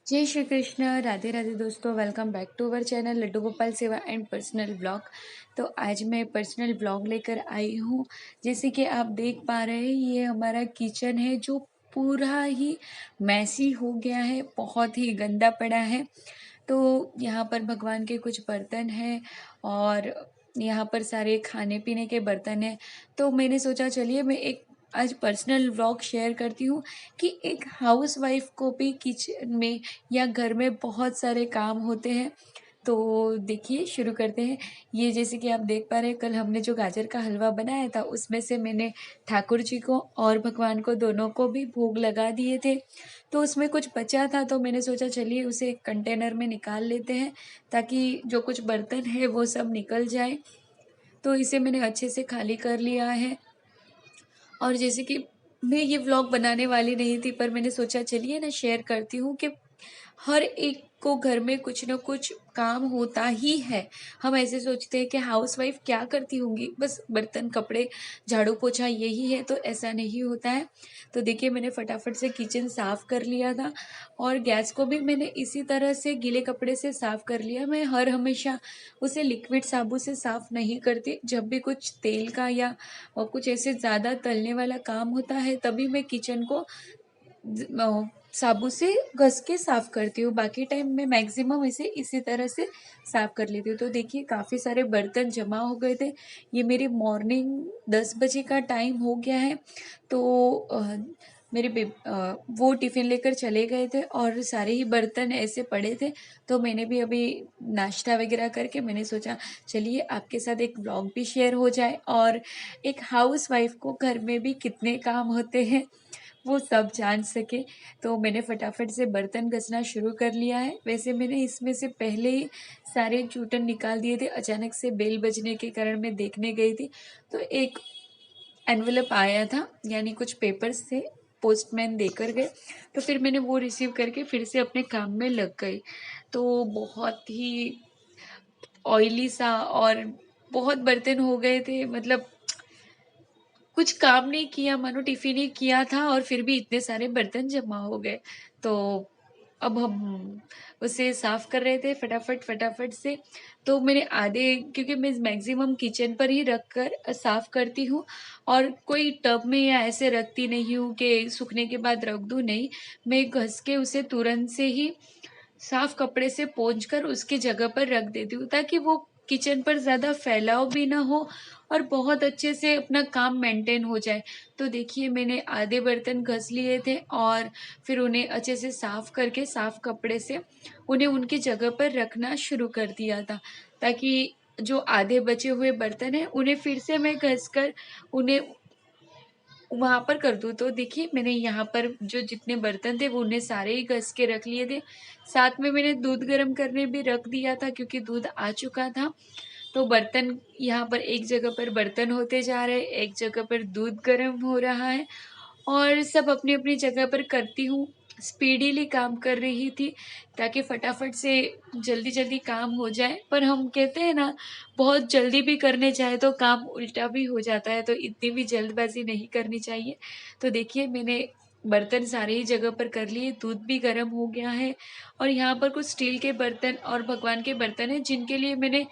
जय श्री कृष्ण। राधे राधे दोस्तों, welcome back to our channel Laddu Gopal Seva and personal blog. तो आज मैं पर्सनल ब्लॉग लेकर आई हूँ। जैसे कि आप देख पा रहे हैं, ये हमारा किचन है जो पूरा ही मैसी हो गया है, बहुत ही गंदा पड़ा है। तो यहाँ पर भगवान के कुछ बर्तन हैं और यहाँ पर सारे खाने पीने के बर्तन हैं। तो मैंने सोचा चलिए मैं एक आज पर्सनल व्लॉग शेयर करती हूँ कि एक हाउस वाइफ को भी किचन में या घर में बहुत सारे काम होते हैं। तो देखिए शुरू करते हैं। ये जैसे कि आप देख पा रहे हैं, कल हमने जो गाजर का हलवा बनाया था उसमें से मैंने ठाकुर जी को और भगवान को दोनों को भी भोग लगा दिए थे। तो उसमें कुछ बचा था तो मैंने सोचा चलिए उसे एक कंटेनर में निकाल लेते हैं ताकि जो कुछ बर्तन है वो सब निकल जाए। तो इसे मैंने अच्छे से खाली कर लिया है। और जैसे कि मैं ये व्लॉग बनाने वाली नहीं थी, पर मैंने सोचा चलिए ना शेयर करती हूँ कि हर एक को घर में कुछ ना कुछ काम होता ही है। हम ऐसे सोचते हैं कि हाउसवाइफ क्या करती होंगी, बस बर्तन कपड़े झाड़ू पोछा यही है, तो ऐसा नहीं होता है। तो देखिए मैंने फटाफट से किचन साफ कर लिया था और गैस को भी मैंने इसी तरह से गीले कपड़े से साफ कर लिया। मैं हर हमेशा उसे लिक्विड साबुन से साफ नहीं करती। जब भी कुछ तेल का या कुछ ऐसे ज़्यादा तलने वाला काम होता है तभी मैं किचन को साबुन से घस के साफ करती हूँ। बाकी टाइम मैं मैक्सिमम इसे इसी तरह से साफ कर लेती हूँ। तो देखिए काफ़ी सारे बर्तन जमा हो गए थे। ये मेरी मॉर्निंग 10 बजे का टाइम हो गया है। तो वो टिफ़िन लेकर चले गए थे और सारे ही बर्तन ऐसे पड़े थे। तो मैंने भी अभी नाश्ता वगैरह करके मैंने सोचा चलिए आपके साथ एक व्लॉग भी शेयर हो जाए और एक हाउसवाइफ को घर में भी कितने काम होते हैं वो सब जान सके। तो मैंने फटाफट से बर्तन घसना शुरू कर लिया है। वैसे मैंने इसमें से पहले ही सारे जूठन निकाल दिए थे। अचानक से बेल बजने के कारण मैं देखने गई थी तो एक एनवेलप आया था, यानी कुछ पेपर्स थे, पोस्टमैन देकर गए। तो फिर मैंने वो रिसीव करके फिर से अपने काम में लग गई। तो बहुत ही ऑयली सा और बहुत बर्तन हो गए थे, मतलब कुछ काम नहीं किया, मानो टिफ़िन ही किया था और फिर भी इतने सारे बर्तन जमा हो गए। तो अब हम उसे साफ़ कर रहे थे फटाफट से। तो मैंने आधे, क्योंकि मैं मैक्सिमम किचन पर ही रख कर साफ़ करती हूँ और कोई टब में या ऐसे रखती नहीं हूँ कि सूखने के बाद रख दूँ, नहीं। मैं घस के उसे तुरंत से ही साफ कपड़े से पोंछ कर उसकी जगह पर रख देती हूँ ताकि वो किचन पर ज़्यादा फैलाव भी ना हो और बहुत अच्छे से अपना काम मेंटेन हो जाए। तो देखिए मैंने आधे बर्तन घस लिए थे और फिर उन्हें अच्छे से साफ करके साफ कपड़े से उन्हें उनकी जगह पर रखना शुरू कर दिया था ताकि जो आधे बचे हुए बर्तन हैं उन्हें फिर से मैं घस कर उन्हें वहाँ पर कर दूँ। तो देखिए मैंने यहाँ पर जो जितने बर्तन थे वो उन्हें सारे ही घस के रख लिए थे। साथ में मैंने दूध गर्म करने भी रख दिया था क्योंकि दूध आ चुका था। तो बर्तन यहाँ पर एक जगह पर बर्तन होते जा रहे हैं, एक जगह पर दूध गर्म हो रहा है और सब अपनी-अपनी जगह पर करती हूँ। स्पीडीली काम कर रही थी ताकि फटाफट से जल्दी-जल्दी काम हो जाए। पर हम कहते हैं ना, बहुत जल्दी भी करने जाएँ तो काम उल्टा भी हो जाता है, तो इतनी भी जल्दबाज़ी नहीं करनी चाहिए। तो देखिए मैंने बर्तन सारे ही जगह पर कर लिए, दूध भी गर्म हो गया है और यहाँ पर कुछ स्टील के बर्तन और भगवान के बर्तन हैं जिनके लिए मैंने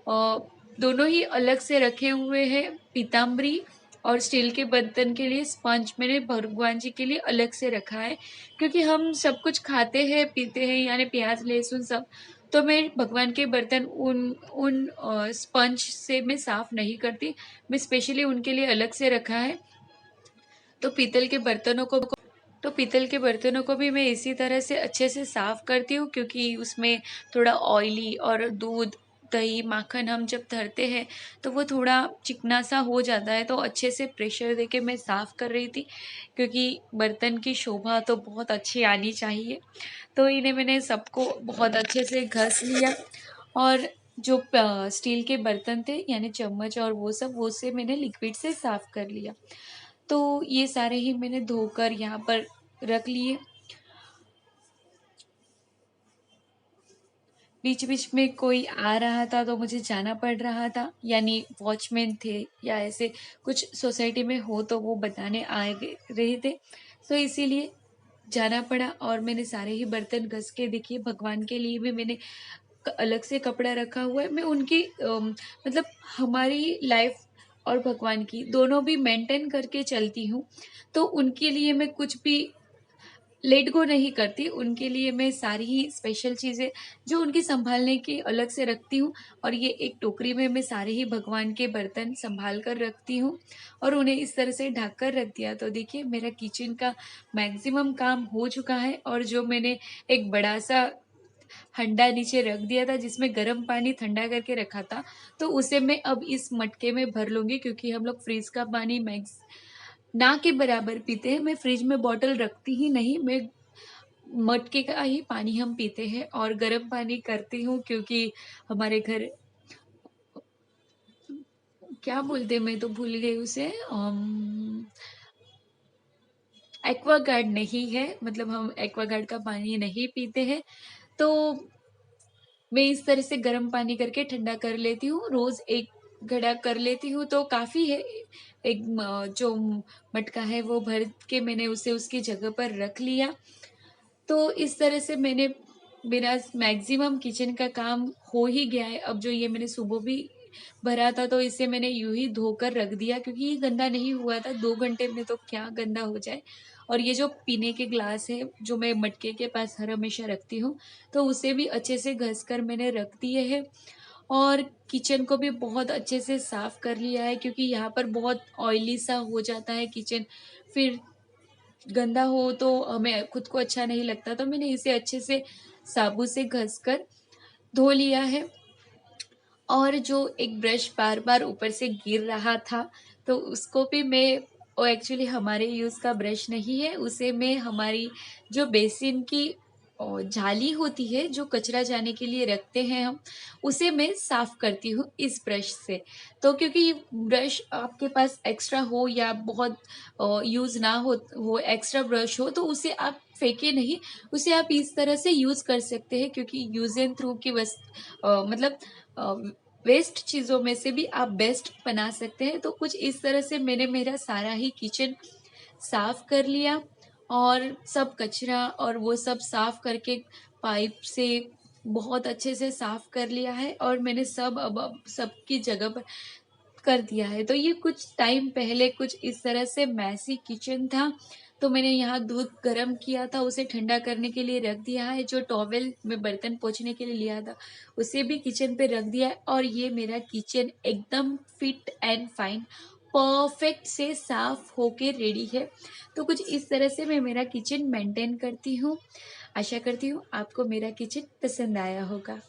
दोनों ही अलग से रखे हुए हैं। पीताम्बरी और स्टील के बर्तन के लिए स्पंज मैंने भगवान जी के लिए अलग से रखा है क्योंकि हम सब कुछ खाते हैं पीते हैं, यानी प्याज लहसुन सब। तो मैं भगवान के बर्तन उन उन स्पंज से मैं साफ नहीं करती। मैं स्पेशली उनके लिए अलग से रखा है। तो पीतल के बर्तनों को भी मैं इसी तरह से अच्छे से साफ करती हूँ क्योंकि उसमें थोड़ा ऑयली और दूध दही माखन हम जब धरते हैं तो वो थोड़ा चिकना सा हो जाता है। तो अच्छे से प्रेशर देके मैं साफ कर रही थी क्योंकि बर्तन की शोभा तो बहुत अच्छी आनी चाहिए। तो इन्हें मैंने सबको बहुत अच्छे से घस लिया और जो स्टील के बर्तन थे यानी चम्मच और वो से मैंने लिक्विड से साफ कर लिया। तो ये सारे ही मैंने धोकर यहाँ पर रख लिए। बीच बीच में कोई आ रहा था तो मुझे जाना पड़ रहा था, यानी वॉचमैन थे या ऐसे कुछ सोसाइटी में हो तो वो बताने रहे थे। तो इसीलिए जाना पड़ा और मैंने सारे ही बर्तन घस के देखिए भगवान के लिए भी मैंने अलग से कपड़ा रखा हुआ है। मैं उनकी मतलब हमारी लाइफ और भगवान की दोनों भी मेंटेन करके चलती हूँ, तो उनके लिए मैं कुछ भी लेट गो नहीं करती। उनके लिए मैं सारी ही स्पेशल चीज़ें जो उनकी सँभालने की अलग से रखती हूँ, और ये एक टोकरी में मैं सारे ही भगवान के बर्तन सँभाल कर रखती हूँ और उन्हें इस तरह से ढक कर रख दिया। तो देखिए मेरा किचन का मैक्सिमम काम हो चुका है, और जो मैंने एक बड़ा-सा हंडा नीचे रख दिया था जिसमें गर्म पानी ठंडा करके रखा था, तो उसे मैं अब इस मटके में भर लूँगी, क्योंकि हम लोग फ्रिज का पानी मैक्स ना के बराबर पीते हैं। मैं फ्रिज में बॉटल रखती ही नहीं, मैं मटके का ही पानी हम पीते हैं, और गर्म पानी करती हूँ क्योंकि हमारे घर क्या बोलते हैं, मैं तो भूल गई उसे, एक्वागार्ड नहीं है, मतलब हम एक्वागार्ड का पानी नहीं पीते हैं। तो मैं इस तरह से गर्म पानी करके ठंडा कर लेती हूँ, रोज़ 1 घड़ा कर लेती हूँ तो काफ़ी है। एक जो मटका है वो भर के मैंने उसे उसकी जगह पर रख लिया। तो इस तरह से मैंने मेरा मैक्सिमम किचन का काम हो ही गया है। अब जो ये मैंने सुबह भी भरा था तो इसे मैंने यूँ ही धोकर रख दिया, क्योंकि ये गंदा नहीं हुआ था, 2 घंटे में तो क्या गंदा हो जाए। और ये जो पीने के ग्लास है जो मैं मटके के पास हर हमेशा रखती हूँ, तो उसे भी अच्छे से घस कर मैंने रख दिए हैं, और किचन को भी बहुत अच्छे से साफ़ कर लिया है, क्योंकि यहाँ पर बहुत ऑयली सा हो जाता है किचन। फिर गंदा हो तो हमें खुद को अच्छा नहीं लगता, तो मैंने इसे अच्छे से साबुन से घस कर धो लिया है। और जो एक ब्रश बार-बार ऊपर से गिर रहा था, तो उसको भी मैं, वो एक्चुअली हमारे यूज़ का ब्रश नहीं है, उसे मैं हमारी जो बेसिन की जाली होती है, जो कचरा जाने के लिए रखते हैं हम, उसे मैं साफ़ करती हूँ इस ब्रश से। तो क्योंकि ब्रश आपके पास एक्स्ट्रा हो या बहुत यूज़ ना हो एक्स्ट्रा ब्रश हो, तो उसे आप फेंके नहीं, उसे आप इस तरह से यूज़ कर सकते हैं, क्योंकि यूज़ एंड थ्रो की मतलब अ, वेस्ट चीज़ों में से भी आप बेस्ट बना सकते हैं। तो कुछ इस तरह से मैंने मेरा सारा ही किचन साफ़ कर लिया, और सब कचरा और वो सब साफ़ करके पाइप से बहुत अच्छे से साफ़ कर लिया है, और मैंने अब सबकी जगह पर कर दिया है। तो ये कुछ टाइम पहले कुछ इस तरह से मेसी किचन था, तो मैंने यहाँ दूध गरम किया था, उसे ठंडा करने के लिए रख दिया है। जो टॉवेल मैं बर्तन पोंछने के लिए लिया था, उसे भी किचन पे रख दिया है, और ये मेरा किचन एकदम फिट एंड फाइन, परफेक्ट से साफ होके रेडी है। तो कुछ इस तरह से मैं मेरा किचन मेंटेन करती हूँ। आशा करती हूँ आपको मेरा किचन पसंद आया होगा।